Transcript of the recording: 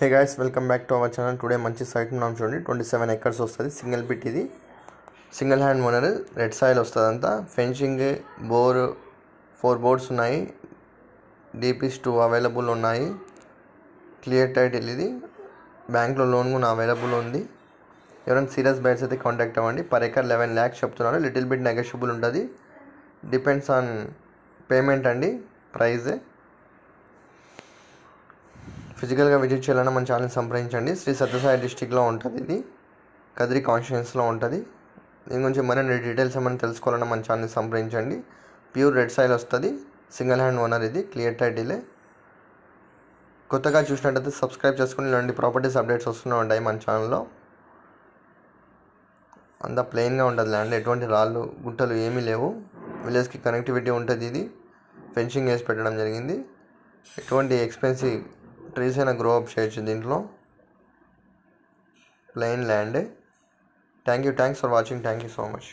Hey guys, welcome back to our channel. Today మంచి site మనం చూడండి 27 ఎకర్స్ వస్తుంది. సింగిల్ బిట్ ఇది. Single hand owner, red soil వస్తుంది అంతా. ఫెన్సింగ్, బోర్ 4 బోర్డ్స్ ఉన్నాయి. డీపీస్ 2 అవైలబుల్ ఉన్నాయి. క్లియర్ టైటిల్ ఇది. బ్యాంక్లో లోన్ కూడా అవైలబుల్ ఉంది. ఎవరైనా సీరియస్ బయర్స్ అయితే కాంటాక్ట్ అవ్వండి. పర్ ఎకర్ 11 lakhs చెప్తున్నారు. లిటిల్ బిట్ నెగోషియబుల్ ఉంటుంది. డిపెండ్స్ ఆన్ పేమెంట్ అండి, ప్రైజ్. ఫిజికల్గా విజిట్ చేయాలన్నా మన ఛానల్ సంప్రదించండి. శ్రీ సత్యసాయి డిస్టిక్లో ఉంటుంది. ఇది కదిరి కాన్స్టిట్యుయెన్సీలో ఉంటుంది. దీని గురించి మరిన్ని డీటెయిల్స్ ఏమైనా తెలుసుకోవాలన్నా మన ఛానల్ సంప్రదించండి. ప్యూర్ రెడ్ సాయిల్ వస్తుంది. సింగిల్ హ్యాండ్ ఓనర్ ఇది. క్లియర్ టైటిలే. కొత్తగా చూసినట్టయితే సబ్స్క్రైబ్ చేసుకుని ఇలాంటి ప్రాపర్టీస్ అప్డేట్స్ వస్తూనే ఉంటాయి మన ఛానల్లో. అంతా ప్లెయిన్గా ఉంటుంది ల్యాండ్. ఎటువంటి రాళ్ళు గుట్టలు ఏమీ లేవు. విలేజ్కి కనెక్టివిటీ ఉంటుంది. ఇది ఫెన్సింగ్ వేసి పెట్టడం జరిగింది. ఎటువంటి ఎక్స్పెన్సివ్ ట్రీస్ అయినా గ్రో అప్ చేయొచ్చు దీంట్లో. Plain land. Thanks for watching. Thank you so much.